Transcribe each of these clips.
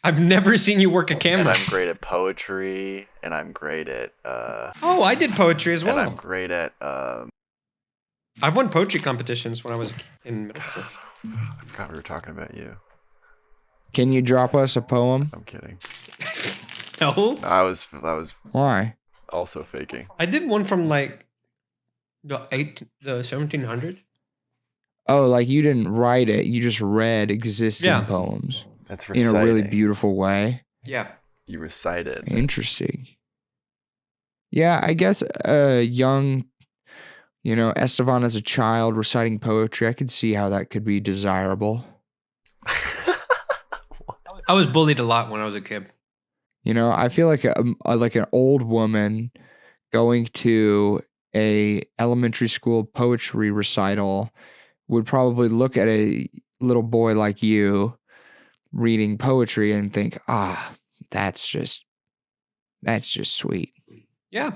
I've never seen you work a And camera. I'm great at poetry, and I'm great at Oh, I did poetry as well. and I'm great at I've won poetry competitions when I was in middle school. I forgot we were talking about you. Can you drop us a poem? I'm kidding. No, I was Why? also faking. I did one from like the 1700s. Oh, like you didn't write it. You just read existing poems That's in reciting. a really beautiful way. Yeah. You recited. Interesting. Yeah, I guess young, Estevan as a child reciting poetry, I could see how that could be desirable. I was bullied a lot when I was a kid. I feel like like an old woman going to a elementary school poetry recital would probably look at a little boy like you reading poetry and think, that's just sweet. Yeah.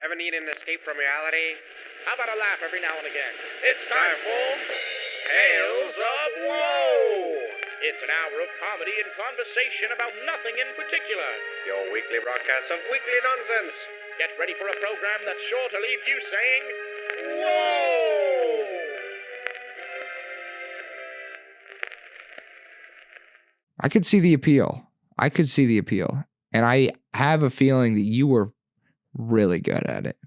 Ever need an escape from reality? How about a laugh every now and again? It's time for Tales of Woe! It's an hour of comedy and conversation about nothing in particular. Your weekly broadcast of weekly nonsense. Get ready for a program that's sure to leave you saying, Whoa! I could see the appeal. And I have a feeling that you were really good at it.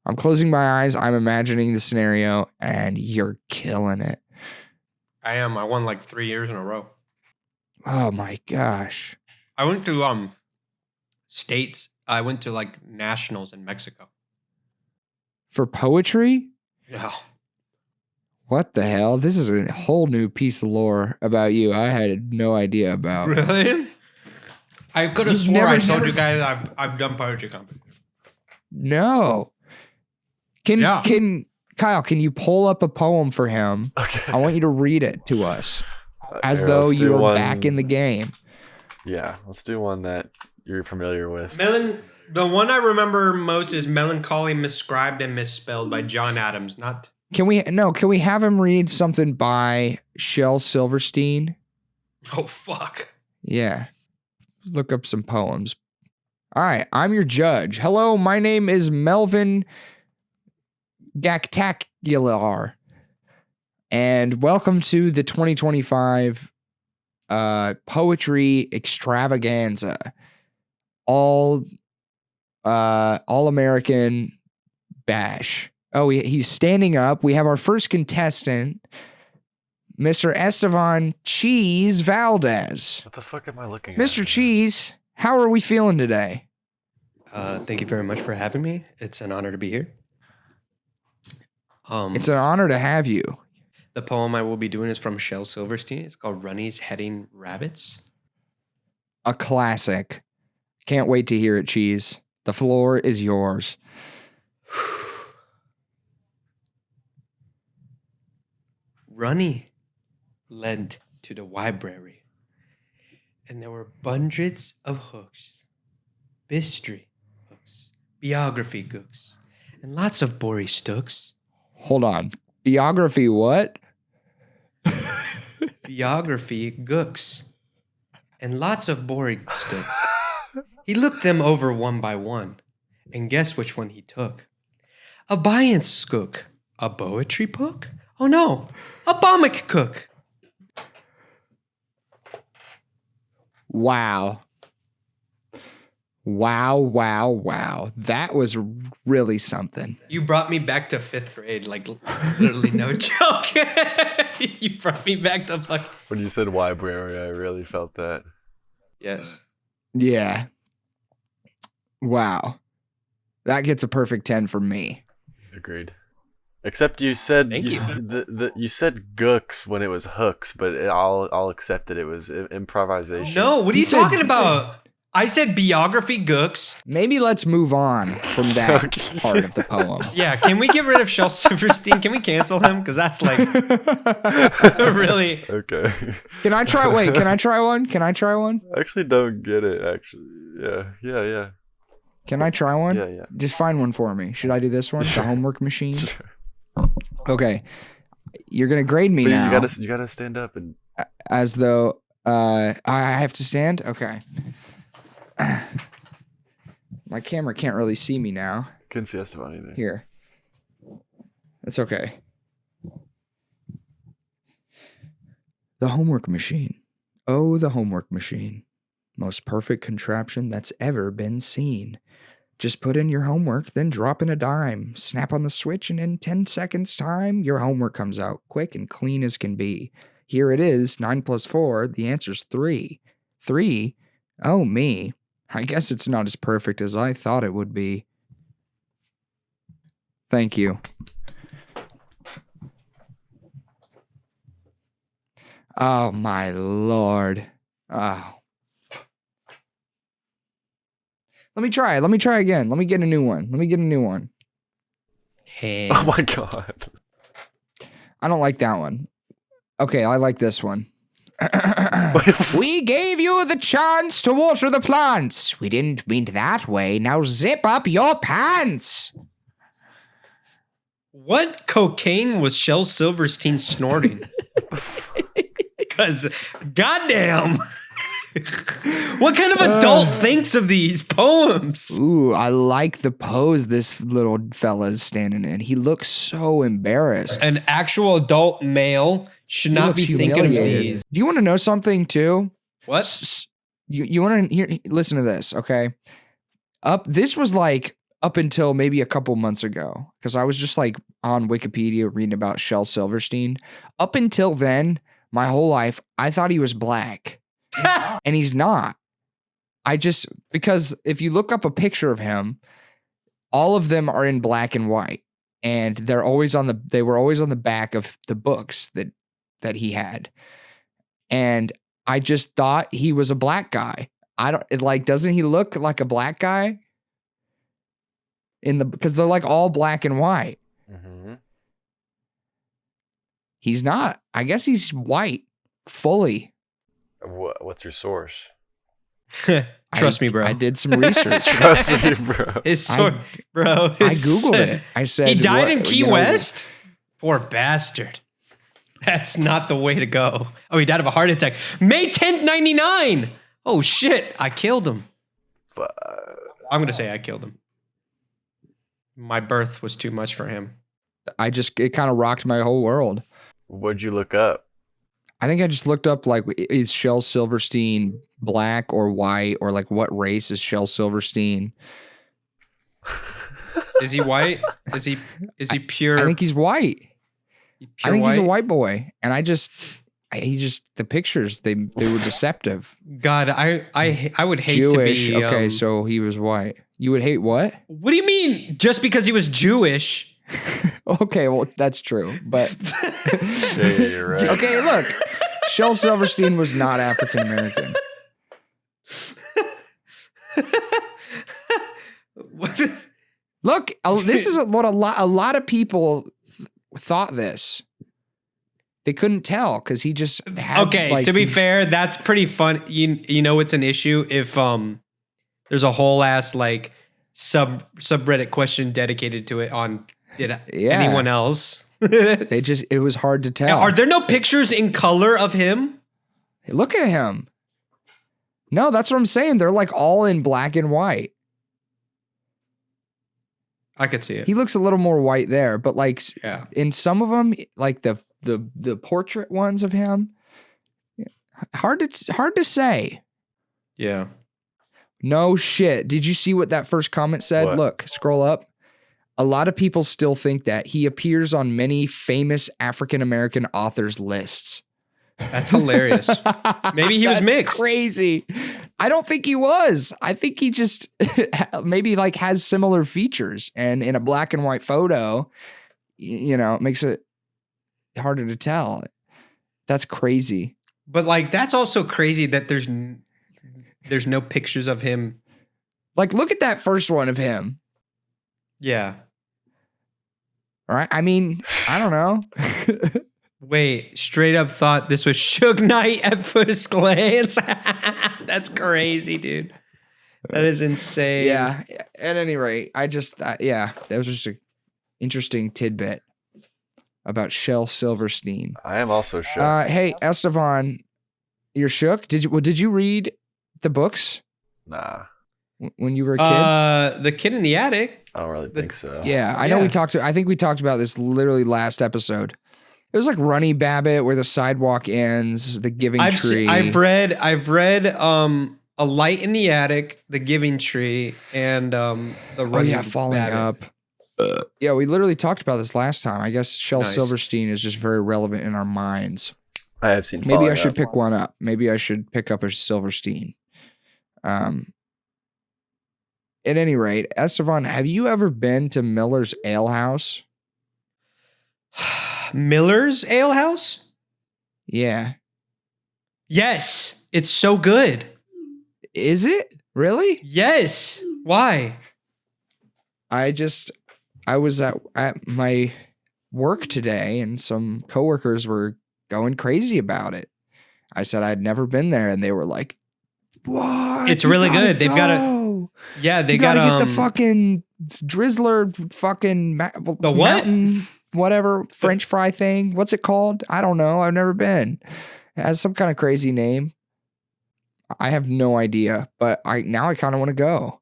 I'm closing my eyes. I'm imagining the scenario, and you're killing it. I am. I won like 3 years in a row. Oh my gosh. I went to states. I went to like nationals in Mexico. For poetry? Yeah. What the hell? This is a whole new piece of lore about you I had no idea about. Really? I could have You've sworn never I told said- you guys I've done poetry competition. No. Yeah. Can Kyle, can you pull up a poem for him? Okay. I want you to read it to us as Here, though let's do you were one- back in the game. Yeah, let's do one that you're familiar with. The one I remember most is Melancholy Misscribed and Misspelled by John Adams. Can we have him read something by Shel Silverstein? Oh, fuck. Yeah. Look up some poems. All right, I'm your judge. Hello, my name is Melvin Gactacular. And welcome to the 2025 Poetry Extravaganza. All American bash. Oh, he's standing up. We have our first contestant, Mr. Estevan Cheese Valdes. What the fuck am I looking at? Mr. Cheese, how are we feeling today? Thank you very much for having me. It's an honor to be here. It's an honor to have you. The poem I will be doing is from Shel Silverstein. It's called Runnies Heading Rabbits. A classic. Can't wait to hear it, Cheese. The floor is yours. Runny lent to the library, and there were hundreds of hooks, history hooks, biography gooks, and lots of Bory stooks. Hold on. Biography what? Biography gooks, and lots of Bory stooks. He looked them over one by one, and guess which one he took? A Biance skook. A poetry book? Oh no, a Bomic cook. Wow. Wow. That was really something. You brought me back to 5th grade, like literally no joke. You brought me back to fuck. When you said library, I really felt that. Yes. Yeah. Wow. That gets a perfect 10 from me. Agreed. Except you said Thank you. you said gooks when it was hooks, but I'll accept that it was improvisation. No, what are He you said- talking about? I said biography gooks. Maybe let's move on from that Okay. part of the poem. Yeah, can we get rid of Shel Silverstein? Can we cancel him? Because that's like really. Okay. Can I try one? I actually don't get it. Actually, yeah. Can I try one? Yeah. Just find one for me. Should I do this one? The homework machine? Sure. Okay. You're going to grade me But now you gotta stand up and as though I have to stand? Okay. My camera can't really see me now. Couldn't see Estevan either. Here. That's okay. The homework machine. Oh, the homework machine. Most perfect contraption that's ever been seen. Just put in your homework, then drop in a dime. Snap on the switch, and in 10 seconds' time, your homework comes out quick and clean as can be. Here it is, 9 plus 4. The answer's 3. 3? Oh, me. I guess it's not as perfect as I thought it would be. Thank you. Oh, my Lord. Oh. Let me try again. Let me get a new one. Hey. Oh my god. I don't like that one. Okay, I like this one. We gave you the chance to water the plants. We didn't mean it that way. Now zip up your pants. What cocaine was Shel Silverstein snorting? Because, goddamn. What kind of adult thinks of these poems? Ooh, I like the pose this little fella's standing in. He looks so embarrassed. An actual adult male should He not looks be thinking of humiliated. these. Do you want to know something too? What? You want to hear? Listen to this, okay? This was like up until maybe a couple months ago, because I was just like on Wikipedia reading about Shel Silverstein. Up until then, my whole life, I thought he was black. And he's not. Because if you look up a picture of him, all of them are in black and white, and they were always on the back of the books that he had. And I just thought he was a black guy. Doesn't he look like a black guy? Because they're like all black and white. Mm-hmm. He's not. I guess he's white fully. What's your source? Trust me, bro. I did some research. Trust me, bro. Bro. I Googled it. I said he died in Key West? Poor bastard. That's not the way to go. Oh, he died of a heart attack. May 10th, 99. Oh, shit. I killed him. I'm going to say I killed him. My birth was too much for him. It kind of rocked my whole world. What'd you look up? I think I just looked up, like, is Shel Silverstein black or white, or like what race is Shel Silverstein? Is he white? Is he pure? I think he's white. I think he's a white boy. And the pictures, they were deceptive. God, I would hate Jewish. to be Okay, so he was white. You would hate what? What do you mean? Just because he was Jewish? Okay, well, that's true. But Yeah, you're right. okay, look. Shel Silverstein was not African American. Look, this is what a lot of people thought this. They couldn't tell because he just had. Okay, like, to be fair, that's pretty fun. You know, it's an issue if there's a whole ass like subreddit question dedicated to it on anyone else. it was hard to tell. Are there no pictures in color of him? Look at him. No, that's what I'm saying. They're like all in black and white. I could see it. He looks a little more white there, but like in some of them, like the portrait ones of him, hard to say. Yeah. No shit. Did you see what that first comment said? What? Look, scroll up. A lot of people still think that he appears on many famous African American authors' lists. That's hilarious. Maybe he was That's mixed. Crazy. I don't think he was. I think he just maybe like has similar features, and in a black and white photo, it makes it harder to tell. That's crazy. But like, that's also crazy that there's no pictures of him. Like, look at that first one of him. Yeah. All right. I mean, I don't know. Wait, straight up thought this was Suge Knight at first glance. That's crazy, dude. That is insane. Yeah. At any rate, that was just an interesting tidbit about Shel Silverstein. I am also shocked. Hey, Estevan, You're shook? Did you read the books Nah, when you were a kid? The Kid in the Attic. I don't really think so. Yeah, I know I think we talked about this literally last episode. It was like Runny Babbitt, where the sidewalk ends, the Giving Tree. I've read A Light in the Attic, The Giving Tree, and the Running Falling Babbitt. Up. Yeah, we literally talked about this last time. I guess Shel Nice. Silverstein is just very relevant in our minds. I have seen. Maybe Falling I should Up. pick one up. Maybe I should pick up a Silverstein. At any rate, Estevan, have you ever been to Miller's Ale House? Miller's Ale House? Yeah. Yes, it's so good. Is it? Really? Yes. Why? I was at my work today and some coworkers were going crazy about it. I said I'd never been there and they were like, "What? It's You really gotta good. They've got a go. yeah. They You got gotta get the fucking Drizzler fucking The what? mountain, whatever French fry thing. What's it called? I don't know. I've never been. It has some kind of crazy name. I have no idea, but I kind of want to go.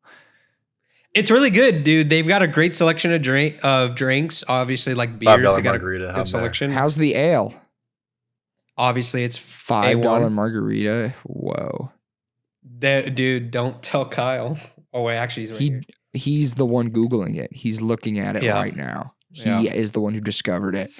It's really good, dude. They've got a great selection of drinks. Obviously, like beers. $5 They got margarita, a how good bad? selection. How's the ale? Obviously, it's $5 A1. margarita. Whoa. Dude, don't tell Kyle. Oh wait, actually, he's right here. He's the one Googling it. He's looking at it Yeah. right now. He Yeah. is the one who discovered it.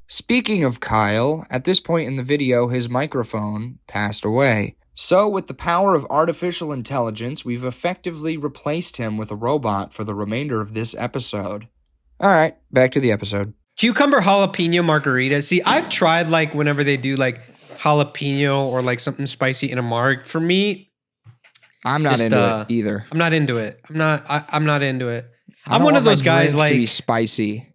Speaking of Kyle, at this point in the video, his microphone passed away. So, with the power of artificial intelligence, we've effectively replaced him with a robot for the remainder of this episode. All right, back to the episode. Cucumber jalapeno margarita. See, I've tried like whenever they do like jalapeno or like something spicy in a marg. For me, I'm not Just, into it either. I'm not into it. I'm not into it. I I'm don't one of want my those guys drink to be like spicy.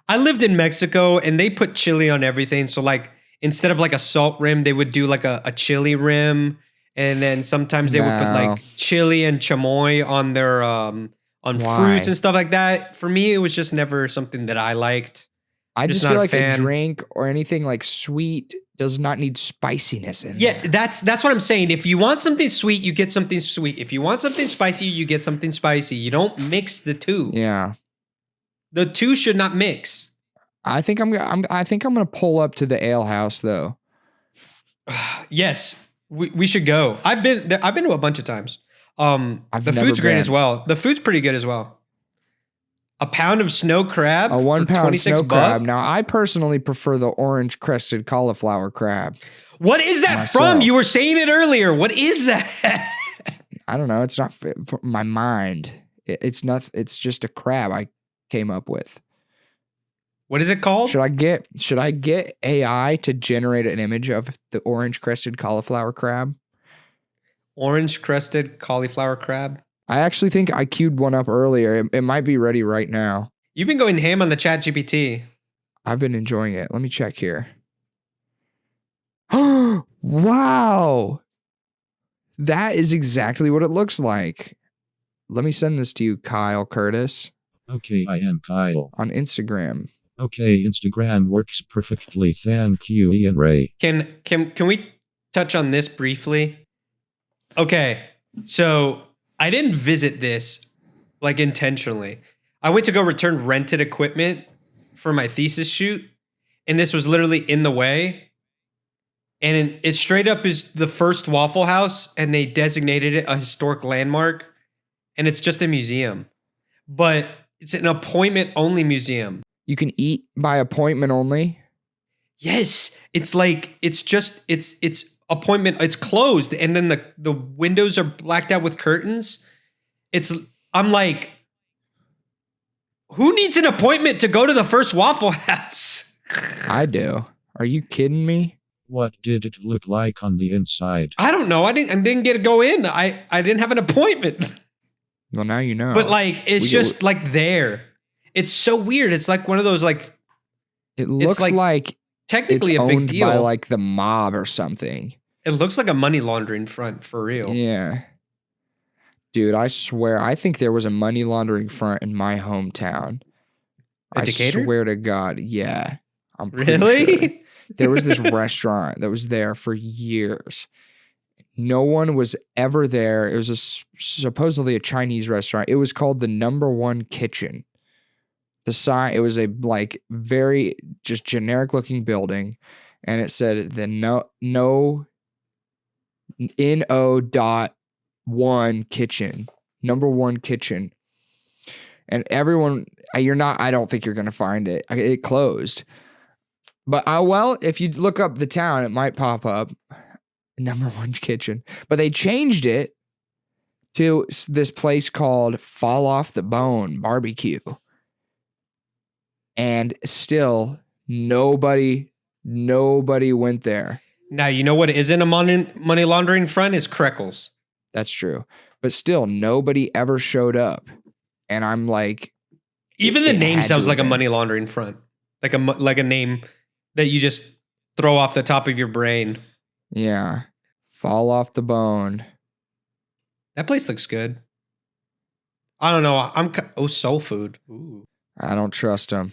I lived in Mexico and they put chili on everything. So like instead of like a salt rim, they would do like a chili rim. And then sometimes they would put No. like chili and chamoy on their on Why? fruits and stuff like that. For me, it was just never something that I liked. I Just just not feel a like a fan. drink or anything like sweet does not need spiciness in Yeah, there. that's what I'm saying. If you want something sweet, you get something sweet. If you want something spicy, you get something spicy. You don't mix the two. Yeah. The two should not mix. I think I'm gonna pull up to the ale house though. Yes, we should go. I've been to a bunch of times. I've The never food's great been. as well. The food's pretty good as well. A pound of snow crab. A 1 for pound 26 snow crab. bucks? Now I personally prefer the orange crested cauliflower crab. What is that myself. from? You were saying it earlier. What is that? I don't know. It's not fit for my mind. It's not. It's just a crab I came up with. What is it called? Should I get AI to generate an image of the orange crested cauliflower crab? Orange crusted cauliflower crab. I actually think I queued one up earlier. It might be ready right now. You've been going ham on the chat GPT. I've been enjoying it. Let me check here. Wow. That is exactly what it looks like. Let me send this to you, Kyle Curtis, Okay, I am Kyle. on Instagram. Okay, Instagram works perfectly. Thank you, Ian Ray. Can we touch on this briefly? Okay, so I didn't visit this like intentionally. I went to go return rented equipment for my thesis shoot, and this was literally in the way. And it straight up is the first Waffle House, and they designated it a historic landmark, and it's just a museum, but it's an appointment only museum. You can eat by appointment only. Yes, it's like it's appointment. It's closed, and then the windows are blacked out with curtains. I'm like, who needs an appointment to go to the first Waffle House? I do. Are you kidding me? What did it look like on the inside? I don't know. I didn't get to go in. I didn't have an appointment. Well, now you know. But like, it's We- just like there. It's so weird. It's like one of those like it looks like it's technically a big owned deal. by like the mob or something. It looks like a money laundering front for real. Yeah. Dude, I swear, I think there was a money laundering front in my hometown. At I Decatur? swear to God. Yeah. I'm pretty Really? sure. There was this restaurant that was there for years. No one was ever there. It was supposedly a Chinese restaurant. It was called the Number One Kitchen. The sign, it was a like very just generic looking building, and it said the no dot one kitchen, Number One Kitchen. And everyone, I don't think you're going to find it. It closed. But if you look up the town, it might pop up. Number One Kitchen. But they changed it to this place called Fall Off the Bone Barbecue. And still, nobody went there. Now, you know what isn't a money laundering front is Kreckles. That's true. But still, nobody ever showed up. And I'm like... Even the name sounds like a money laundering front. Like a name that you just throw off the top of your brain. Yeah. Fall Off the Bone. That place looks good. I don't know. Soul food. Ooh. I don't trust them.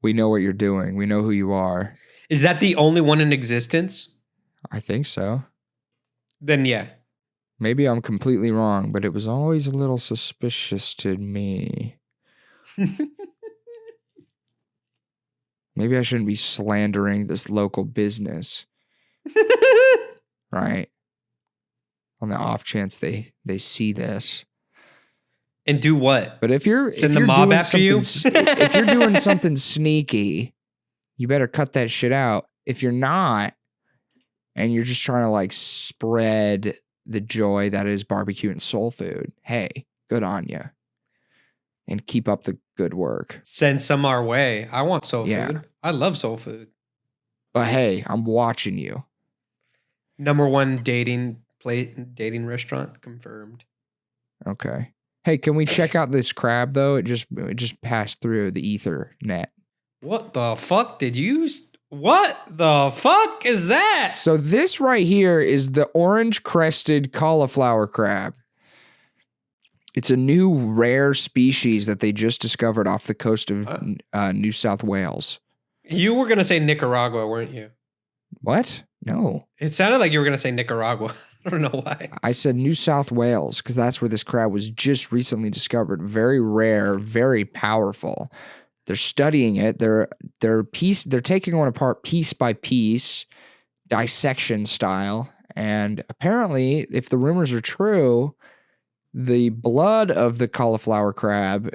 We know what you're doing. We know who you are. Is that the only one in existence? I think so. Then yeah. Maybe I'm completely wrong, but it was always a little suspicious to me. Maybe I shouldn't be slandering this local business. Right? On the off chance they see this. And do what? But if you're Send the mob doing after you? if you're doing something sneaky, you better cut that shit out. If you're not, and you're just trying to like spread the joy that is barbecue and soul food, hey, good on you. And keep up the good work. Send some our way. I want soul Yeah. food. I love soul food. But hey, I'm watching you. Number one dating restaurant confirmed. Okay. Hey, can we check out this crab though? It just passed through the ether net. What the fuck what the fuck is that? So this right here is the orange crested cauliflower crab. It's a new rare species that they just discovered off the coast of New South Wales. You were going to say Nicaragua, weren't you? What? No. It sounded like you were going to say Nicaragua. I don't know why. I said New South Wales because that's where this crab was just recently discovered. Very rare, very powerful. They're studying it. They're taking one apart piece by piece, dissection style. And apparently, if the rumors are true, the blood of the cauliflower crab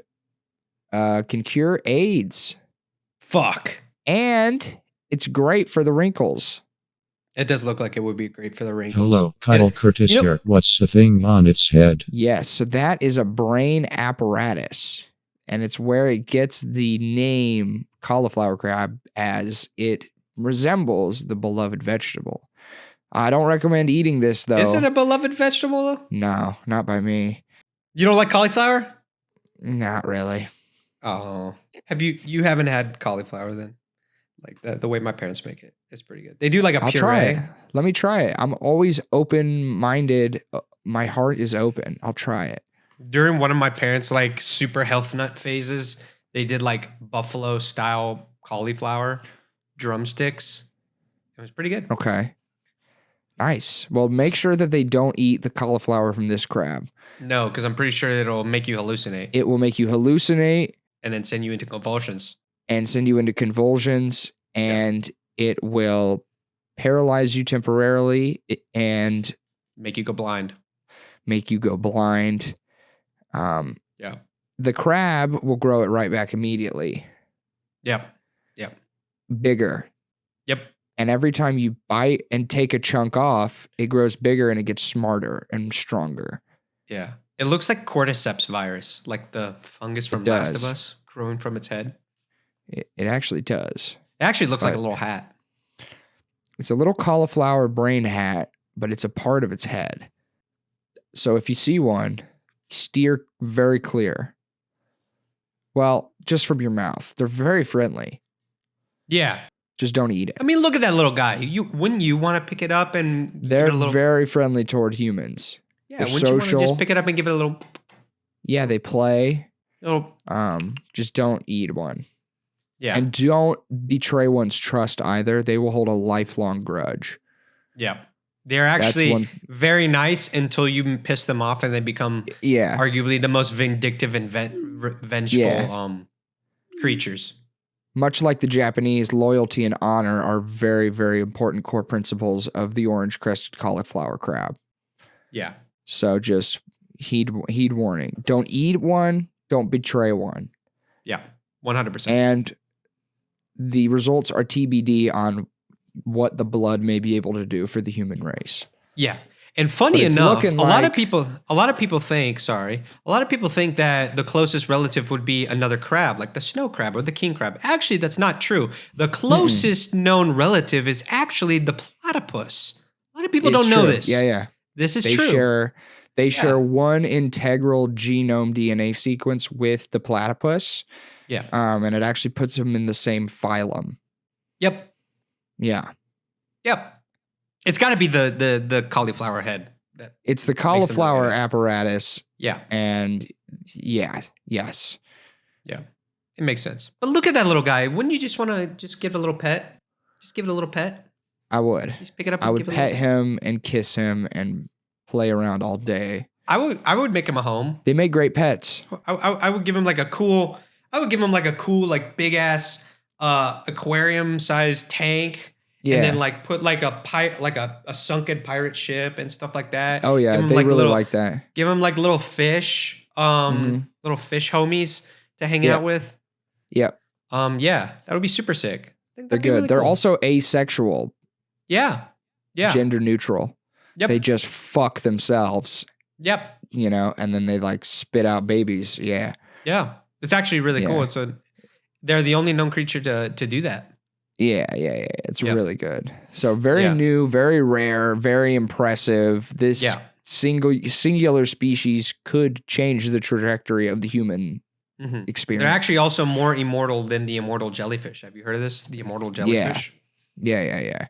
can cure AIDS. Fuck. And it's great for the wrinkles. It does look like it would be great for the wrinkles. Hello, Kyle Curtis here. What's the thing on its head? Yes, so that is a brain apparatus. And it's where it gets the name cauliflower crab, as it resembles the beloved vegetable. I don't recommend eating this, though. Is it a beloved vegetable, though? No, not by me. You don't like cauliflower? Not really. Oh. You haven't had cauliflower then? Like the way my parents make it. It's pretty good. They do like a I'll puree. try it. Let me try it. I'm always open-minded. My heart is open. I'll try it. During one of my parents' like super health nut phases, they did like buffalo style cauliflower drumsticks. It was pretty good. Okay. Nice. Well, make sure that they don't eat the cauliflower from this crab. No, because I'm pretty sure it'll make you hallucinate It will make you hallucinate and then send you into convulsions. and send you into convulsions, and it will paralyze you temporarily and Make you go blind. make you go blind. Yeah. The crab will grow it right back immediately. Yep. Bigger. Yep. And every time you bite and take a chunk off, it grows bigger and it gets smarter and stronger. Yeah. It looks like cordyceps virus, like the fungus from It Last does. of Us growing from its head. It actually does. It actually looks like a But- little hat. It's a little cauliflower brain hat, but it's a part of its head. So if you see one, steer very clear. Well, just from your mouth. They're very friendly. Yeah. Just don't eat it. I mean, look at that little guy. Wouldn't you want to pick it up and give They're it a little? very friendly toward humans. Yeah. they're Wouldn't you want to social. just pick it up and give it a little? Yeah, they play. Little. Just don't eat one. Yeah. And don't betray one's trust either. They will hold a lifelong grudge. Yeah. They're That's actually one- very nice until you piss them off and they become Yeah. arguably the most vindictive and vengeful Yeah. creatures. Much like the Japanese, loyalty and honor are very, very important core principles of the orange-crested cauliflower crab. Yeah. So just heed warning. Don't eat one. Don't betray one. Yeah. 100%. And the results are TBD on what the blood may be able to do for the human race. Yeah. And funny But it's enough, looking a lot of like- people think that the closest relative would be another crab, like the snow crab or the king crab. Actually, that's not true. The closest known relative is actually the platypus. A lot of people It's don't know true. this. Yeah. This is They true. share one integral genome DNA sequence with the platypus. Yeah. And it actually puts them in the same phylum. Yep. Yeah. Yep. It's got to be the cauliflower head. It's the Makes them look cauliflower good. apparatus. Yeah. And yes. Yeah. It makes sense. But look at that little guy. Wouldn't you just want to just give it a little pet? Just give it a little pet? I would. Just pick it up and I would give it a pet little... him and kiss him and play around all day. I would make him a home. They make great pets. I would give him like a cool like big ass aquarium sized tank. Yeah. And then like put like a sunken pirate ship and stuff like that. Oh yeah, Give him, they like, really little- like that. Give him like little fish, little fish homies to hang Yeah. out with. Yep. Yeah, that would be super sick. I think They're that'd be good. really They're cool. also asexual, yeah, gender neutral. yep, They just fuck themselves, yep, and then they like spit out babies. Yeah. yeah. It's actually really cool. Yeah. They're the only known creature to do that. Yeah. It's Yep. really good. So very Yeah. new, very rare, very impressive. This Yeah. singular species could change the trajectory of the human Mhm. experience. They're actually also more immortal than the immortal jellyfish. Have you heard of this? The immortal jellyfish. Yeah.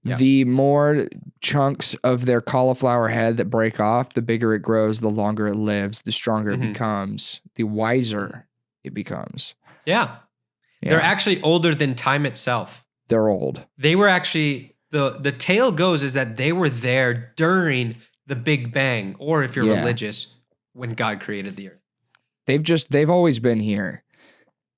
Yeah. The more chunks of their cauliflower head that break off, the bigger it grows, the longer it lives, the stronger it Mhm. becomes, the wiser it becomes. Yeah. Yeah. They're actually older than time itself. They're old. They were actually the tale goes is that they were there during the Big Bang, or if you're Yeah. religious, when God created the earth. They've always been here.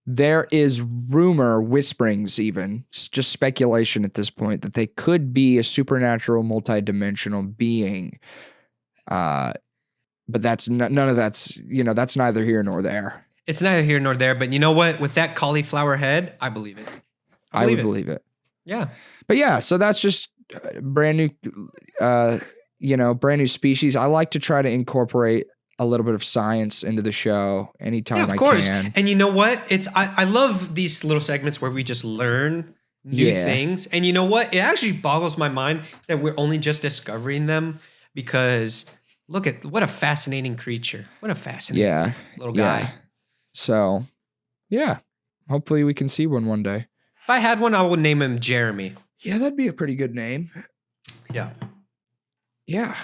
There is rumor, whisperings even, just speculation at this point that they could be a supernatural multidimensional being. But that's none of that's, that's neither here nor there. It's neither here nor there, but you know what? With that cauliflower head, I believe it. I would believe it. Yeah. But yeah, so that's just brand new, brand new species. I like to try to incorporate a little bit of science into the show anytime of I course. can. And you know what? I love these little segments where we just learn new Yeah. things. And you know what? It actually boggles my mind that we're only just discovering them because look at what a fascinating creature. What a fascinating little guy. Yeah. So, yeah, hopefully we can see one day. If I had one, I would name him Jeremy. Yeah, that'd be a pretty good name. Yeah. Yeah,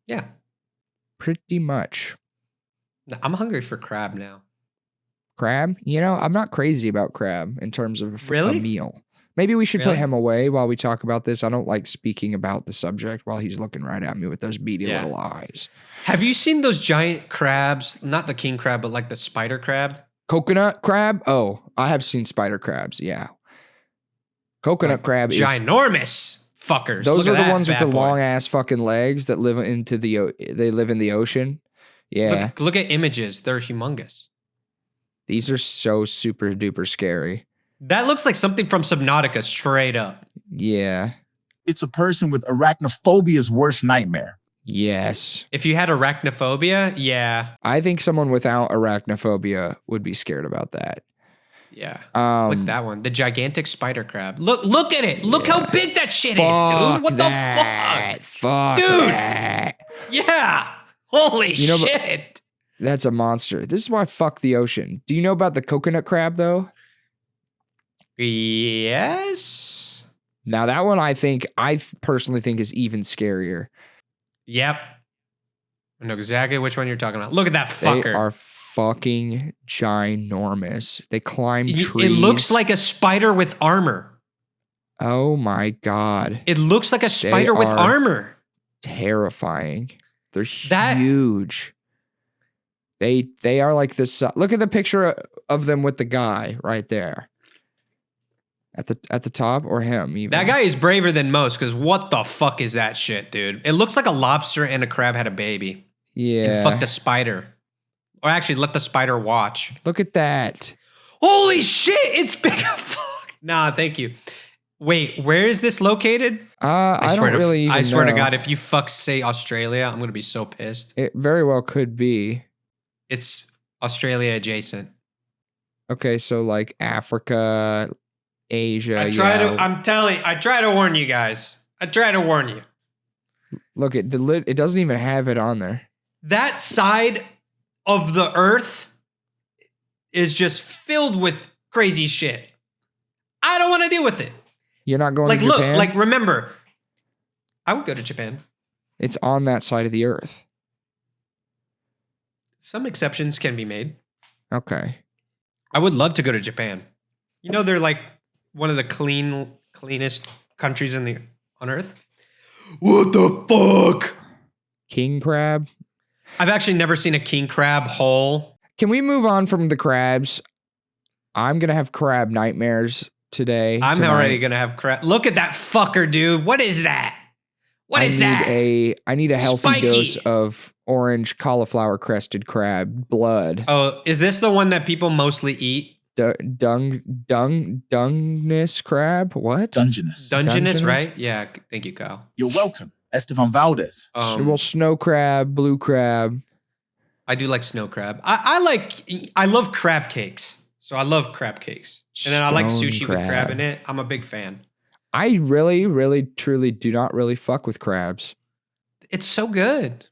Yeah. pretty much. I'm hungry for crab now. Crab, I'm not crazy about crab in terms of Really? a meal. Maybe we should Really? put him away while we talk about this. I don't like speaking about the subject while he's looking right at me with those beady Yeah. little eyes. Have you seen those giant crabs? Not the king crab, but like the spider crab? Coconut crab? Oh, I have seen spider crabs. Yeah. Coconut crab is ginormous fuckers. those Look are at the that ones with bad the boy. long ass fucking legs that live they live in the ocean. Yeah. Look at images. They're humongous. These are so super duper scary. That looks like something from Subnautica straight up. Yeah. It's a person with arachnophobia's worst nightmare. Yes. If you had arachnophobia, yeah. I think someone without arachnophobia would be scared about that. Yeah. Um, Look that one. The gigantic spider crab. Look at it. Look how big that shit is, dude. fuck What that. the Fuck Dude. that. fuck? Yeah. Holy You know, but- shit. That's a monster. This is why fuck the ocean. Do you know about the coconut crab though? Yes. Now that one I personally think is even scarier. Yep. I know exactly which one you're talking about. Look at that They fucker. are fucking ginormous. They climb trees. It looks like a spider with armor. Oh my God. It looks like a spider with are armor. Terrifying. They're That- huge. They are like this. Look at the picture of them with the guy right there. At the top, or him even. That guy is braver than most, because what the fuck is that shit, dude? It looks like a lobster and a crab had a baby. Yeah. And fucked a spider. Or actually let the spider watch. Look at that. Holy shit, it's big as fuck. Nah, thank you. Wait, where is this located? I don't really even I swear to know. God, if you fuck say Australia, I'm gonna be so pissed. It very well could be. It's Australia adjacent. Okay, so like Africa, Asia. I try to warn you guys. I try to warn you. Look, it doesn't even have it on there. That side of the earth is just filled with crazy shit. I don't want to deal with it. You're not going Like, to look, Japan? like, remember, I would go to Japan. It's on that side of the earth. Some exceptions can be made. Okay. I would love to go to Japan. You know, they're like one of the cleanest countries on earth. What the fuck? King crab? I've actually never seen a king crab whole. Can we move on from the crabs? I'm going to have crab nightmares today. I'm tonight. already gonna have crab. Look at that fucker, dude. What is that? What is that? I need a healthy Spiky. dose of orange cauliflower crested crab blood. Oh, is this the one that people mostly eat? Dungness crab? What? Dungeness. Dungeness, Dungeness? right? Yeah. Thank you, Kyle. You're welcome. Estevan Valdes. Well, snow crab, blue crab. I do like snow crab. I love crab cakes. So I love crab cakes. And then I like Stone sushi with crab crab. in it. I'm a big fan. I really, really, truly do not really fuck with crabs. It's so good.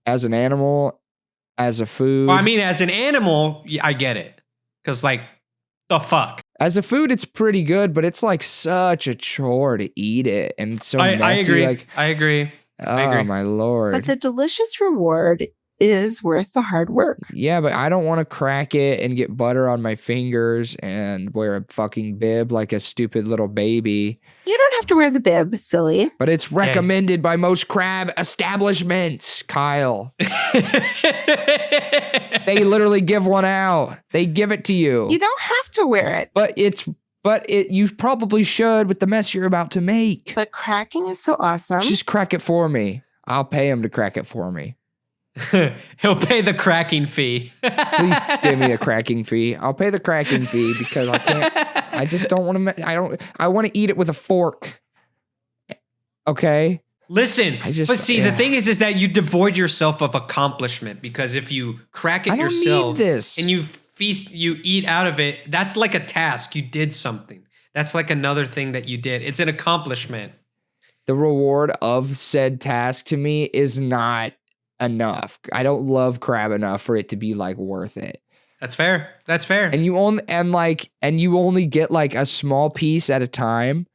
As an animal, as a food. Well, I mean, as an animal, I get it. Because, like, the fuck? As a food, it's pretty good, but it's like such a chore to eat it. And it's so I messy. agree. Like, I agree. oh, agree. my Lord. But the delicious reward is worth the hard work. Yeah, but I don't want to crack it and get butter on my fingers and wear a fucking bib like a stupid little baby. You don't have to wear the bib, silly. But it's recommended by most crab establishments, Kyle. They literally give one out. They give it to you. You don't have to wear it. But you probably should with the mess you're about to make. But cracking is so awesome. Just crack it for me. I'll pay him to crack it for me. He'll pay the cracking fee. Please give me a cracking fee. I'll pay the cracking fee because I can't. I just don't want to. I want to eat it with a fork. Okay. Listen, I just- but see, yeah. the thing is that you devoid yourself of accomplishment, because if you crack it I don't yourself need this. and you eat out of it, that's like a task. You did something. That's like another thing that you did. It's an accomplishment. The reward of said task to me is not enough. I don't love crab enough for it to be like worth it. That's fair. That's fair. And you only get like a small piece at a time.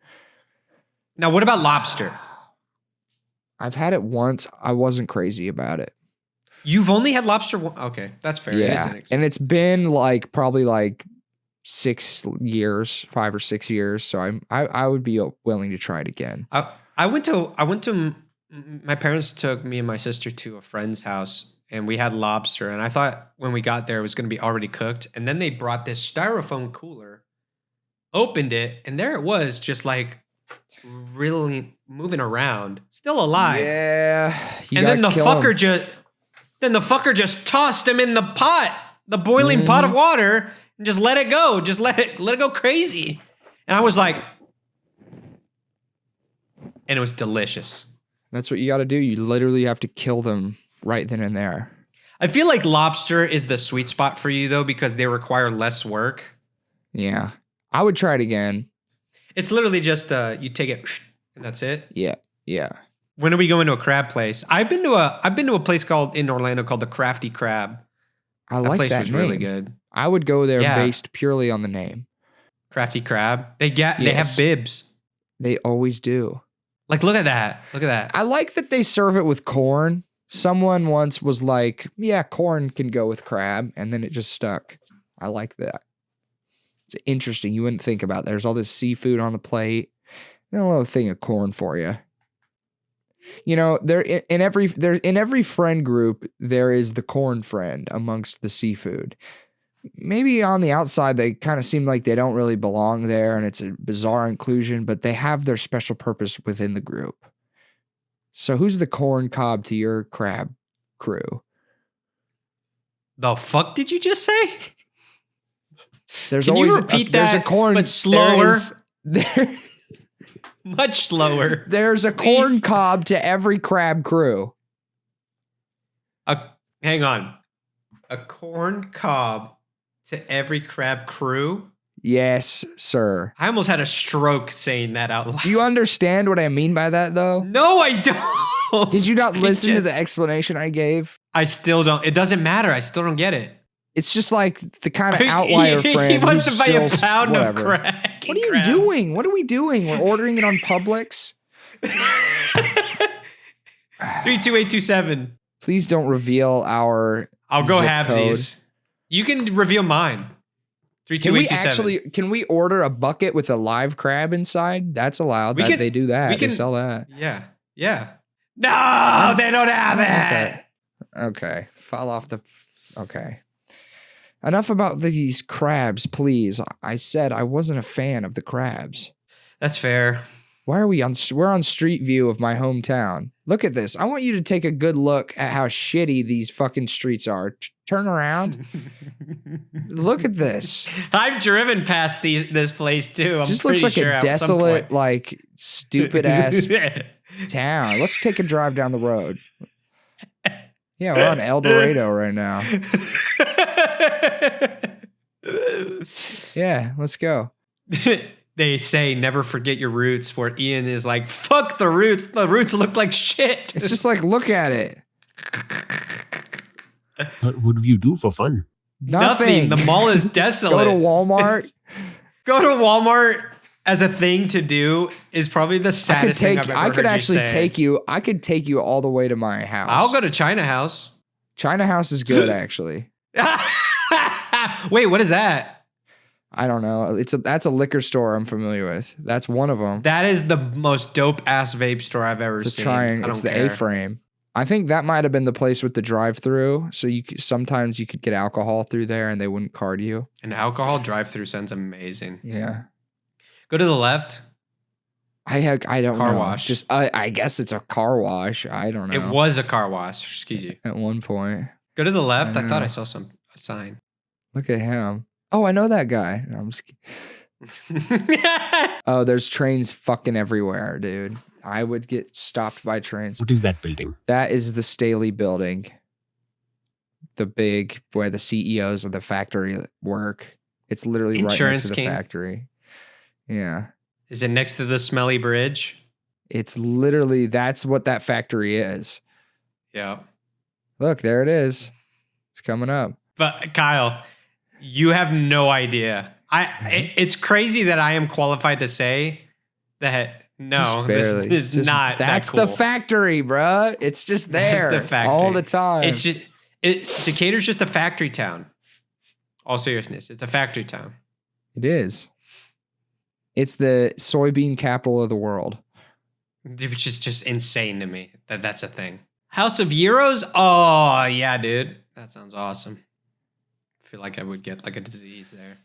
Now, what about lobster? I've had it once. I wasn't crazy about it. You've only had lobster okay, that's fair. It Yeah. is And it's been like probably like 5 or 6 years. So I would be willing to try it again. I went to my parents took me and my sister to a friend's house, and we had lobster, and I thought when we got there it was going to be already cooked, and then they brought this styrofoam cooler, opened it, and there it was, just like really moving around, still alive. Yeah. And then the fucker just tossed him in the pot, the boiling pot of water, and just let it go. Just let it go crazy. And I was like, and it was delicious. That's what you got to do. You literally have to kill them right then and there. I feel like lobster is the sweet spot for you though, because they require less work. Yeah. I would try it again. It's literally just you take it and that's it. Yeah. Yeah. When are we going to a crab place? I've been to a place in Orlando called the Crafty Crab. I That like place that was name. really good. I would go there Yeah. based purely on the name. Crafty Crab. They have Yes. bibs. They always do. Like, look at that. Look at that. I like that they serve it with corn. Someone once was like, yeah, corn can go with crab, and then it just stuck. I like that. It's interesting. You wouldn't think about it. There's all this seafood on the plate, and a little thing of corn for you. You know, in every friend group, there is the corn friend amongst the seafood. Maybe on the outside, they kind of seem like they don't really belong there, and it's a bizarre inclusion, but they have their special purpose within the group. So who's the corn cob to your crab crew? The fuck did you just say? There's Can always you repeat there's that, a corn, but slower? There, Much slower. there's a corn cob to every crab crew. Hang on. A corn cob to every crab crew? Yes, sir. I almost had a stroke saying that out loud. Do you understand what I mean by that, though? No, I don't. Did you not listen to the explanation I gave? I still don't. It doesn't matter. I still don't get it. It's just like the kind of outlier friend. He wants who's to buy a still pound of whatever. crack. What are you doing? What are we doing? We're ordering it on Publix. 32827. Please don't reveal our. I'll go zip halvesies. You can reveal mine. Can we 32827. can we order a bucket with a live crab inside? That's allowed. They do that. They sell that. Yeah. Yeah. No, they don't have it. Okay. Fall off the. Okay. Enough about these crabs, please. I said I wasn't a fan of the crabs. That's fair. Why are we're on Street View of my hometown. Look at this. I want you to take a good look at how shitty these fucking streets are. Turn around. Look at this. I've driven past this place too. Just looks like a desolate, like stupid ass town. Let's take a drive down the road. Yeah, we're on El Dorado right now. Yeah, let's go. They say never forget your roots, where Ian is like, fuck the roots. The roots look like shit. It's just like, look at it. What would you do for fun? Nothing. The mall is desolate. Go to Walmart. Go to Walmart as a thing to do is probably the saddest thing I've ever heard you say. I could take you all the way to my house. I'll go to China House. China House is good, actually. Wait, what is that? I don't know. That's a liquor store I'm familiar with. That's one of them. That is the most dope ass vape store I've ever seen. It's the A-frame. I think that might have been the place with the drive-through. So sometimes you could get alcohol through there and they wouldn't card you. An alcohol drive-through sounds amazing. Yeah. Go to the left. I don't know. Car wash. Just I guess it's a car wash. I don't know. It was a car wash. Excuse you. At one point. Go to the left. I thought know. I saw a sign. Look at him. Oh, I know that guy. No, I'm just kidding. Oh, there's trains fucking everywhere, dude. I would get stopped by trains. What is that building? That is the Staley building. The big, where the CEOs of the factory work. It's literally right next to the factory. Yeah. Is it next to the smelly bridge? It's literally, that's what that factory is. Yeah. Look, there it is. It's coming up. But Kyle, you have no idea. It's crazy that I am qualified to say that. No, this is not. That's that cool. the factory, bruh. It's just there the factory. all the time. It's just Decatur's just a factory town. All seriousness, it's a factory town. It is. It's the soybean capital of the world. Which is just insane to me that that's a thing. House of Euros? Oh, yeah, dude. That sounds awesome. I feel like I would get like a disease there.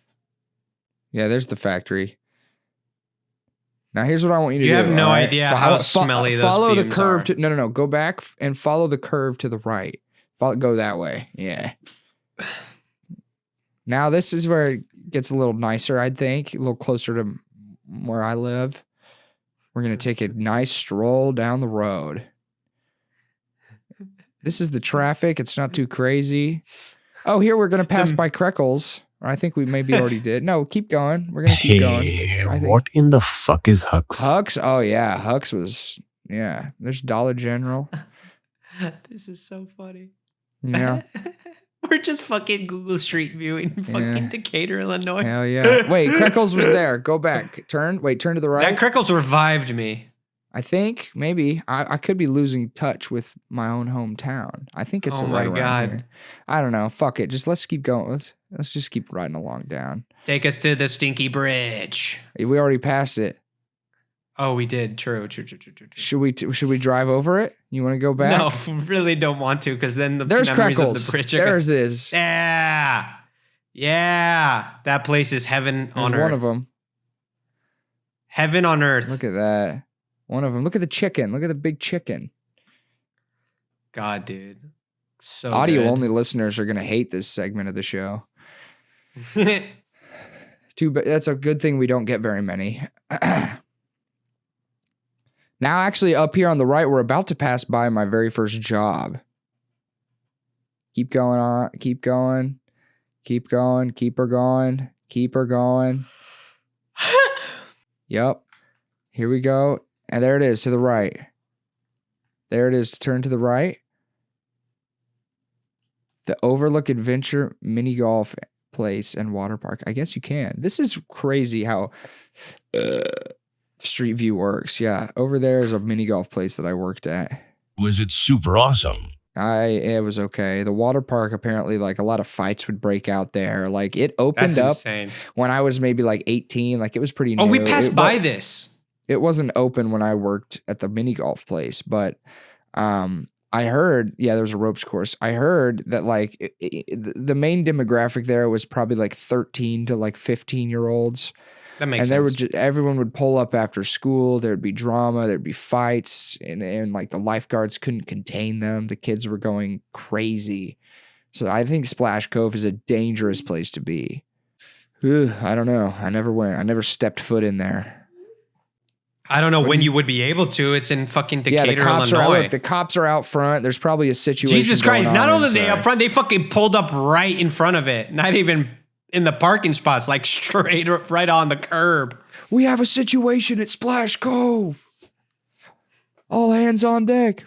Yeah, there's the factory. Now, here's what I want you to do. You have no right? idea how smelly those follow the fumes curve are. No. Go back and follow the curve to the right. Go that way. Yeah. Now, this is where it gets a little nicer, I think. A little closer to where I live. We're going to take a nice stroll down the road. This is the traffic. It's not too crazy. Oh, here we're going to pass by Kreckles. Or I think we maybe already did. No, keep going. We're going to keep going. What in the fuck is Hux? Hux? Oh, yeah. Hux was, yeah. There's Dollar General. This is so funny. Yeah. We're just fucking Google Street Viewing fucking Decatur, Illinois. Hell yeah. Wait, Kreckles was there. Go back. Turn to the right. That Kreckles revived me. I think maybe I could be losing touch with my own hometown. I think it's Oh right my around God. here. I don't know. Fuck it. Just let's keep going. Let's just keep riding along down. Take us to the Stinky Bridge. We already passed it. Oh, we did. True. Should we drive over it? You want to go back? No, really don't want to, because then the There's memories Crackles. of the bridge. There's it is. Yeah. That place is heaven There's on earth. one of them. Heaven on earth. Look at that. One of them. Look at the chicken. Look at the big chicken. God, dude. So Audio good. only listeners are gonna hate this segment of the show. That's a good thing we don't get very many. Now, actually, up here on the right, we're about to pass by my very first job. Keep going on. Keep going. Keep going. Keep her going. Keep her going. Yep. Here we go. And there it is to the right. There it is to turn to the right. The Overlook Adventure Mini Golf Place and Water Park. I guess you can. This is crazy how Street View works. Yeah. Over there is a mini golf place that I worked at. Was it super awesome? It was okay. The water park, apparently, like a lot of fights would break out there. Like it opened That's up insane. when I was maybe like 18. Like it was pretty new. Oh, we passed It by this. It wasn't open when I worked at the mini golf place, but I heard, there was a ropes course. I heard that like the main demographic there was probably like 13 to like 15-year-olds. That makes And sense. there would everyone would pull up after school. There'd be drama. There'd be fights, and like the lifeguards couldn't contain them. The kids were going crazy. So I think Splash Cove is a dangerous place to be. I don't know. I never went. I never stepped foot in there. I don't know when you would be able to. It's in fucking Decatur, the cops Illinois. the cops are out front. There's probably a situation. Jesus Christ! going Not on only are they inside. up front, they fucking pulled up right in front of it. Not even in the parking spots, like straight right on the curb. We have a situation at Splash Cove. All hands on deck.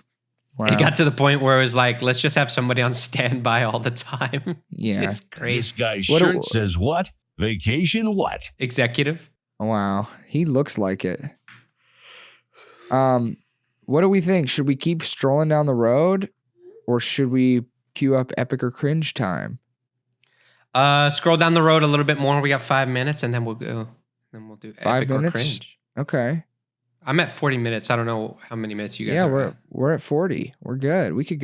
Wow. It got to the point where it was like, let's just have somebody on standby all the time. Yeah. It's great. This guy's What shirt a- says what? Vacation what? Executive. Wow. He looks like it. What do we think? Should we keep strolling down the road, or should we queue up epic or cringe time? Scroll down the road a little bit more. We got 5 minutes, and then we'll go. Then we'll do 5 epic or minutes? cringe. Okay. I'm at 40 minutes. I don't know how many minutes you guys Yeah, are. we're at 40. We're good. We could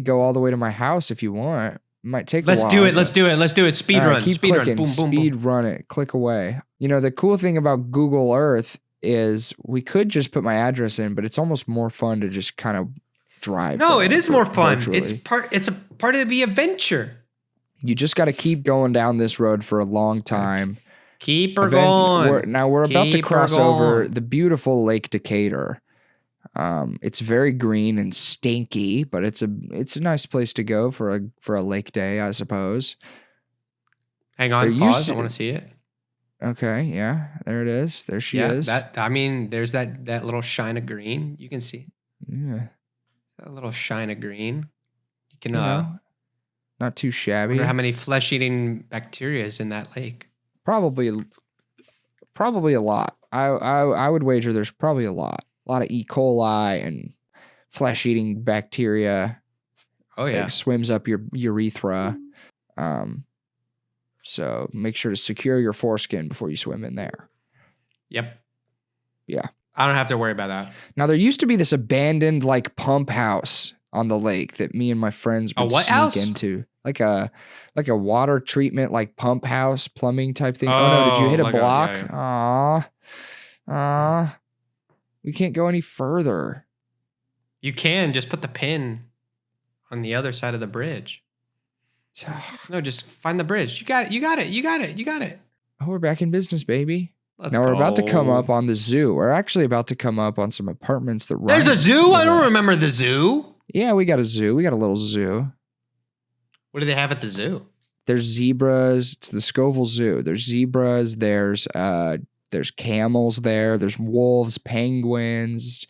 go all the way to my house if you want. It might take Let's a while. do it. but- Let's do it. Let's do it. Speed All right, run. keep Speed clicking. run. Boom, boom, Speed boom. run it. Click away. You know, the cool thing about Google Earth is we could just put my address in, but it's almost more fun to just kind of drive. No, there it is more fun. virtually. It's a part of the adventure. You just got to keep going down this road for a long time. Keep her Event- going. we're about to Keep her cross over going. the beautiful Lake Decatur. It's very green and stinky, but it's a nice place to go for a lake day, I suppose. Hang on. There Pause. used to- I want to see it. Okay, yeah, there it is. There she is. There's that little shine of green. You can see Yeah, that little shine of green. You can you know, not too shabby. wonder how many flesh-eating bacteria is in that lake. Probably a lot. I would wager there's probably a lot of E. coli and flesh-eating bacteria. Oh yeah. That swims up your urethra. So make sure to secure your foreskin before you swim in there. Yep. Yeah. I don't have to worry about that. Now there used to be this abandoned like pump house on the lake that me and my friends A would what sneak house? into. Like a water treatment, like pump house, plumbing type thing. Oh no, did you hit a like block? yeah. Aw. We can't go any further. You can just put the pin on the other side of the bridge. No, just find the bridge. You got it. You got it. You got it. You got it. Oh, we're back in business, baby. Let's Now we're about to come go. up on the zoo. We're actually about to come up on some apartments that There's a Ryan's zoo? I live don't at. remember the zoo. Yeah, we got a zoo. We got a little zoo. What do they have at the zoo? There's zebras. It's the Scoville Zoo. There's zebras. There's camels there. There's wolves, penguins,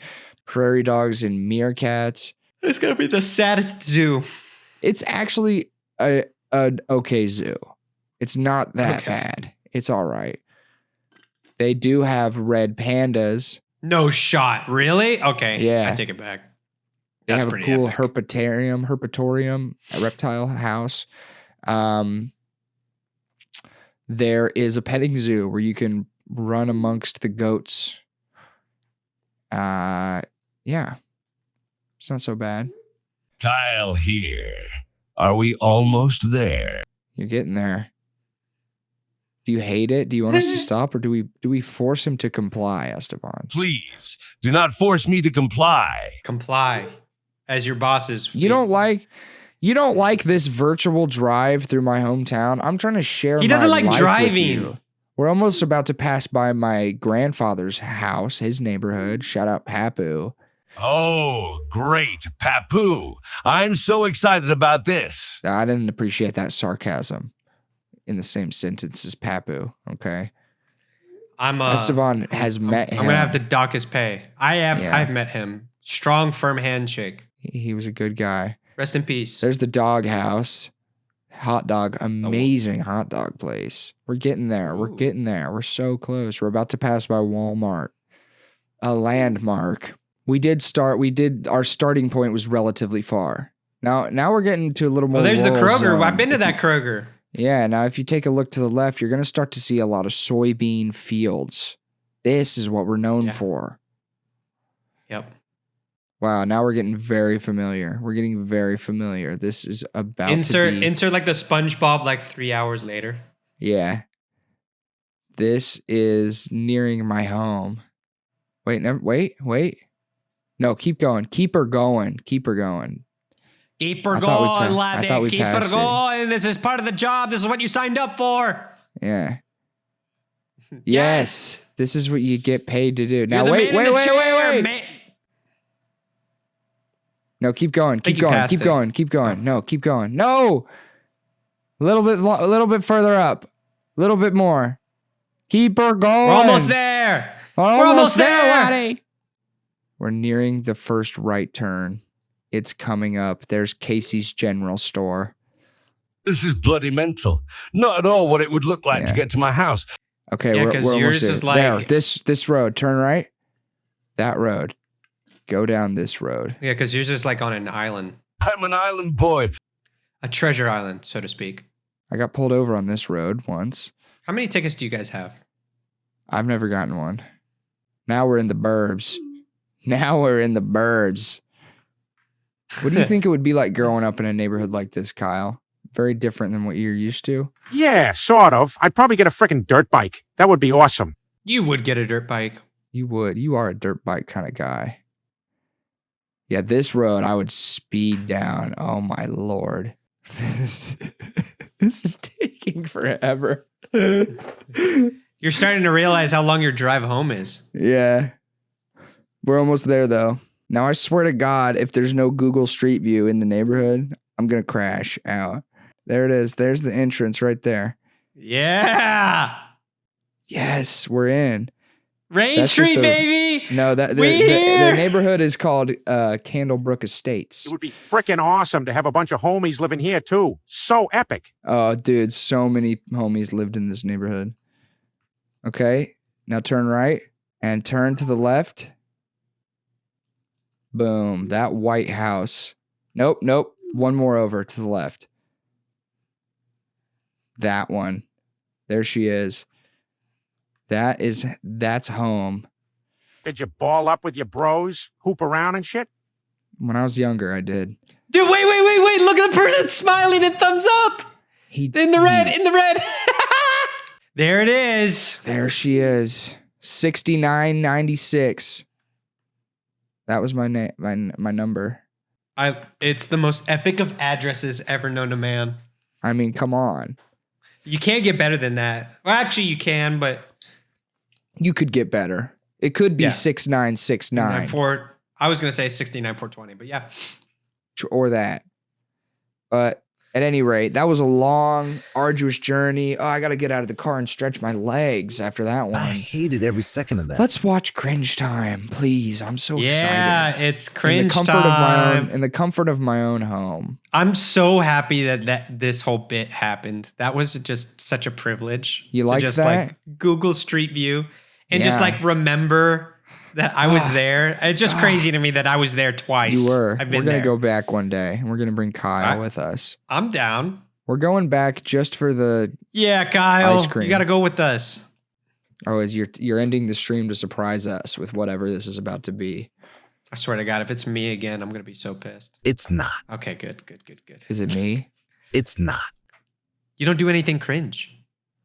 prairie dogs, and meerkats. It's gonna be the saddest zoo. It's actually an okay zoo. It's not that Okay. bad. It's all right. They do have red pandas No shot. Really? Okay. Yeah. I take it back. They That's have a pretty cool epic. herpetarium, a reptile house. There is a petting zoo where you can run amongst the goats. Yeah, it's not so bad. Kyle here. Are we almost there? You're getting there. Do you hate it? Do you want us to stop, or do we force him to comply, Estevan? Please, do not force me to comply. Comply as your bosses. You don't like this virtual drive through my hometown. I'm trying to share. He doesn't my like life with driving. you. We're almost about to pass by my grandfather's house, his neighborhood. Shout out Papu. Oh, great, Papu. I'm so excited about this. I didn't appreciate that sarcasm in the same sentence as Papu. Okay. Estevan has met him. I'm gonna have to dock his pay. Yeah. I've met him. Strong, firm handshake. He was a good guy. Rest in peace. There's the dog house. Hot dog, amazing hot dog place. We're getting there. We're getting there. We're so close. We're about to pass by Walmart. A landmark. Our starting point was relatively far. Now we're getting to a little more. Oh, there's the rural Kroger. zone. I've been to that Kroger. Yeah, now if you take a look to the left, you're going to start to see a lot of soybean fields. This is what we're known for. Yep. Wow, now we're getting very familiar. We're getting very familiar. This is about insert to be... insert like the SpongeBob like 3 hours later. Yeah. This is nearing my home. Wait. No, keep going. Keep her going. Keep her going, I thought we laddie. Keep her passed it. going. This is part of the job. This is what you signed up for. Yeah. Yes. This is what you get paid to do. Now You're the wait. man in the chair, man. No, keep going. think Keep you going. passed Keep it. going. Keep going. No, keep going. No. A little bit further up. A little bit more. Keep her going. We're almost there. We're almost there. laddie. We're nearing the first right turn. It's coming up. There's Casey's General Store. This is bloody mental. Not at all what it would look like to Yeah. get to my house. Okay, Yeah, we're 'cause almost yours there. is like- There, this road. Turn right. That road. Go down this road. Yeah, because yours is like on an island, I'm an island boy. a treasure island, so to speak. I got pulled over on this road once. How many tickets do you guys have? I've never gotten one. Now we're in the burbs. Now we're in the burbs. What do you think it would be like growing up in a neighborhood like this, Kyle? Very different than what you're used to. Yeah, sort of. I'd probably get a frickin' dirt bike. That would be awesome. You would get a dirt bike. You would. You are a dirt bike kind of guy. Yeah, this road I would speed down. Oh my lord. This is taking forever. You're starting to realize how long your drive home is. Yeah. We're almost there though. Now I swear to God, if there's no Google Street View in the neighborhood, I'm gonna crash out. There it is. There's the entrance right there. Yeah. Yes, we're in. Rain That's Tree, just a- baby. No, that the here. neighborhood is called Candlebrook Estates. It would be frickin' awesome to have a bunch of homies living here, too. So epic. Oh, dude, so many homies lived in this neighborhood. Okay, now turn right and turn to the left. Boom, that white house. Nope. One more over to the left. That one. There she is. That's home. Did you ball up with your bros, hoop around and shit? When I was younger, I did. Dude, wait. Look at the person smiling and thumbs up. In the red. There it is. There she is. 6996. That was my name, my number. It's the most epic of addresses ever known to man. I mean, come on. You can't get better than that. Well, actually, you can, but You could get better. It could be Yeah. 6969 I was gonna say 69,420, but yeah. or that. But at any rate, that was a long, arduous journey. Oh, I got to get out of the car and stretch my legs after that one. I hated every second of that. Let's watch Cringe Time, please. I'm so Yeah, excited. it's cringe in the comfort time. in the comfort of my own home. I'm so happy that this whole bit happened. That was just such a privilege. You to like just that? like Google Street View and just Yeah. like remember that I was there. It's just crazy to me that I was there twice. You were. I've We're been going there. to go back one day, and we're going to bring Kyle with us. I'm down. We're going back just for the... Yeah, Kyle. Ice cream. You got to go with us. Oh, you're ending the stream to surprise us with whatever this is about to be. I swear to God, if it's me again, I'm going to be so pissed. It's not. Okay, good. Is it me? It's not. You don't do anything cringe.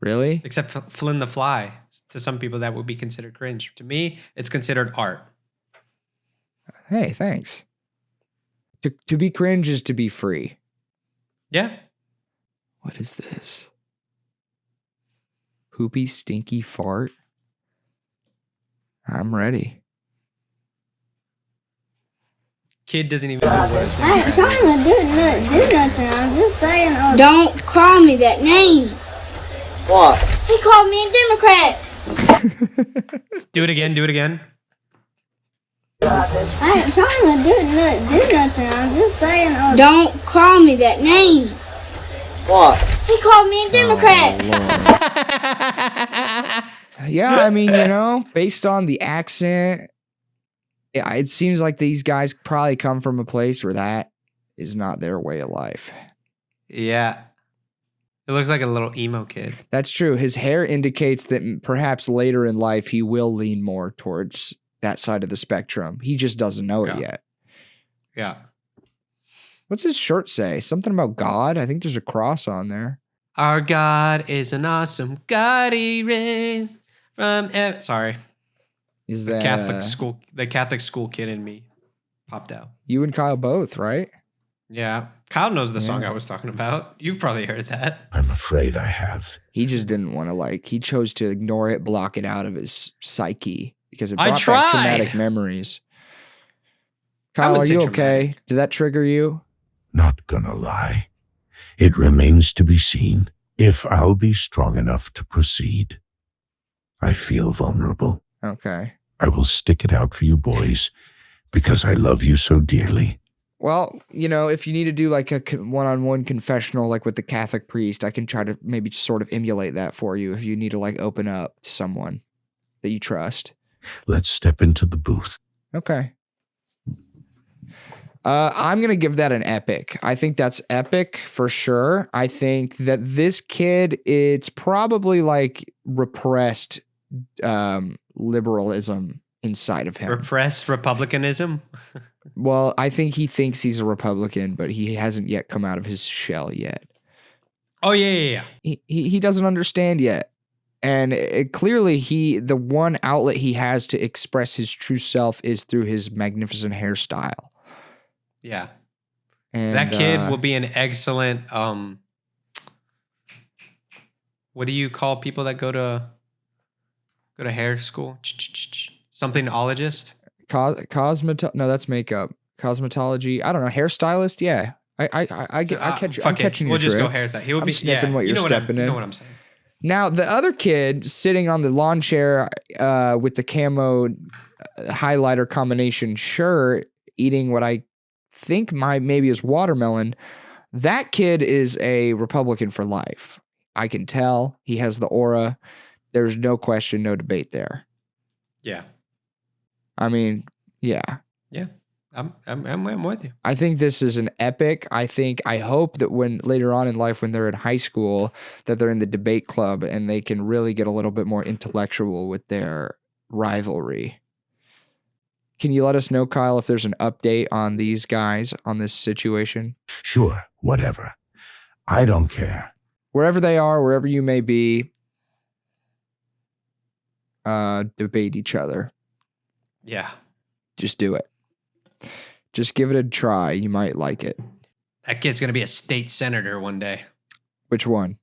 Really? Except Flynn the Fly. To some people, that would be considered cringe. To me, it's considered art. Hey, thanks. To be cringe is to be free. Yeah. What is this? Poopy, stinky fart? I'm ready. Kid doesn't even know what his name I ain't is. trying to do nothing. I'm just saying. Don't call me that name. What? He called me a Democrat. Do it again. I ain't trying to do nothing. I'm just saying. Don't call me that name. What? He called me a Democrat. Yeah, I mean, based on the accent, it seems like these guys probably come from a place where that is not their way of life. Yeah. It looks like a little emo kid. That's true. His hair indicates that perhaps later in life he will lean more towards that side of the spectrum. He just doesn't know it yet. Yeah. What's his shirt say? Something about God? I think there's a cross on there. Our God is an awesome God. He ran from... Sorry. Is The that Catholic school kid in me popped out. you and Kyle both, right? Yeah. Kyle knows the song Yeah. I was talking about. You've probably heard that. I'm afraid I have. He just didn't want to he chose to ignore it, block it out of his psyche because it I brought back tried. traumatic memories. I Kyle, would are say you traumatic. okay? Did that trigger you? Not gonna lie. It remains to be seen if I'll be strong enough to proceed. I feel vulnerable. Okay. I will stick it out for you boys because I love you so dearly. Well, if you need to do a one-on-one confessional like with the Catholic priest, I can try to maybe sort of emulate that for you if you need to open up to someone that you trust. Let's step into the booth. Okay. I'm going to give that an epic. I think that's epic for sure. I think that this kid, it's probably repressed liberalism inside of him. Repressed republicanism. Well, I think he thinks he's a Republican, but he hasn't yet come out of his shell yet. Oh, yeah. He doesn't understand yet. And clearly the one outlet he has to express his true self is through his magnificent hairstyle. Yeah. And That kid will be an excellent, what do you call people that go to hair school? Somethingologist? No, that's makeup. Cosmetology. I don't know. Hairstylist. Yeah. I catch you. I'm catching We'll your just go drift. hairstyle. He'll I'm be sniffing what you you're know stepping in. You know what I'm saying. Now, the other kid sitting on the lawn chair with the camo highlighter combination shirt, eating what I think maybe is watermelon, that kid is a Republican for life. I can tell. He has the aura. There's no question, no debate there. Yeah. I mean, yeah. Yeah. I'm with you. I think this is an epic. I hope that when later on in life, when they're in high school, that they're in the debate club and they can really get a little bit more intellectual with their rivalry. Can you let us know, Kyle, if there's an update on these guys on this situation? Sure, whatever. I don't care. Wherever they are, wherever you may be, debate each other. Yeah. Just do it. Just give it a try. You might like it. That kid's going to be a state senator one day. Which one?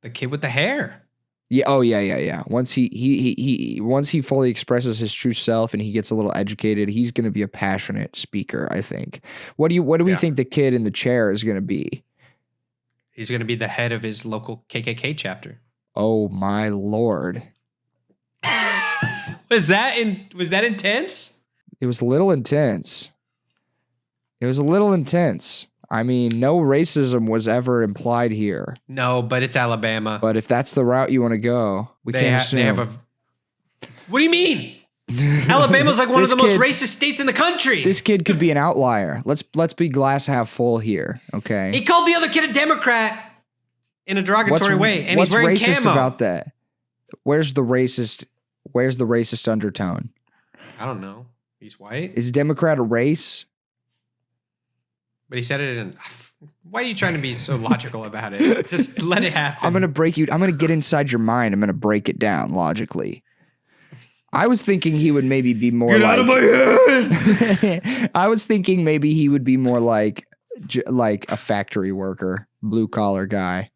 The kid with the hair. Yeah. Oh, yeah. Once he fully expresses his true self and he gets a little educated, he's going to be a passionate speaker, I think. What do we think the kid in the chair is going to be? He's going to be the head of his local KKK chapter. Oh my Lord. Was that intense? It was a little intense. I mean, no racism was ever implied here. No, but it's Alabama. But if that's the route you want to go, we can't assume. What do you mean? Alabama's like one of This the most kid- racist states in the country. This kid could be an outlier. Let's be glass half full here, okay? He called the other kid a Democrat in a derogatory way, and what's he's wearing racist camo. about that? Where's the racist undertone? I don't know. He's white, Is Democrat a race? but he said it in. Why are you trying to be so logical about it? Just let it happen. I'm gonna get inside your mind. I'm gonna break it down logically. I was thinking he would maybe be more Get like, out of my head! I was thinking maybe he would be more like a factory worker, blue collar guy.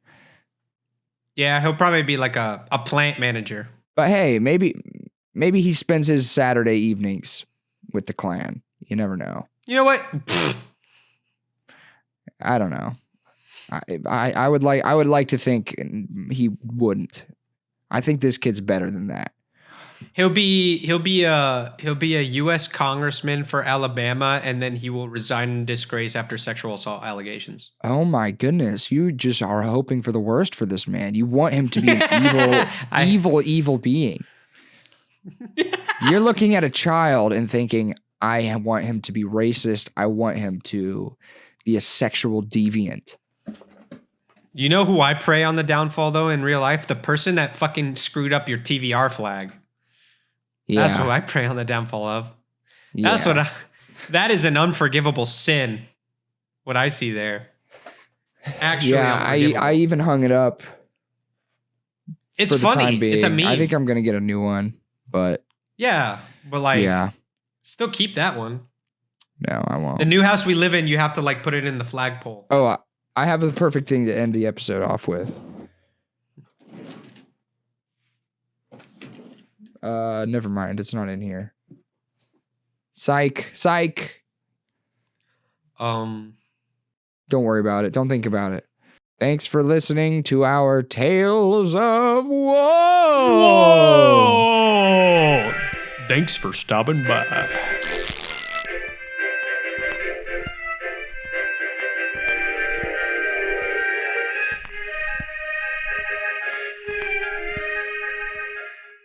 Yeah, he'll probably be like a plant manager. But hey, maybe he spends his Saturday evenings with the Klan. You never know. You know what? I don't know. I would like to think he wouldn't. I think this kid's better than that. He'll be a U.S. congressman for Alabama, and then he will resign in disgrace after sexual assault allegations. Oh my goodness! You just are hoping for the worst for this man. You want him to be an evil being. You're looking at a child and thinking, I want him to be racist. I want him to be a sexual deviant. You know who I pray on the downfall, though, in real life? The person that fucking screwed up your TVR flag. Yeah. That's what I pray on the downfall of. Yeah. That is an unforgivable sin. What I see there. Actually, Yeah, I even hung it up. It's for the funny. time being. It's a meme. I think I'm gonna get a new one, but Yeah, but like, yeah, still keep that one. no, I won't. The new house we live in, you have to like put it in the flagpole. Oh, I have the perfect thing to end the episode off with. Never mind. It's not in here. Psych. Don't worry about it. Don't think about it. Thanks for listening to our Tales of Woe. Thanks for stopping by.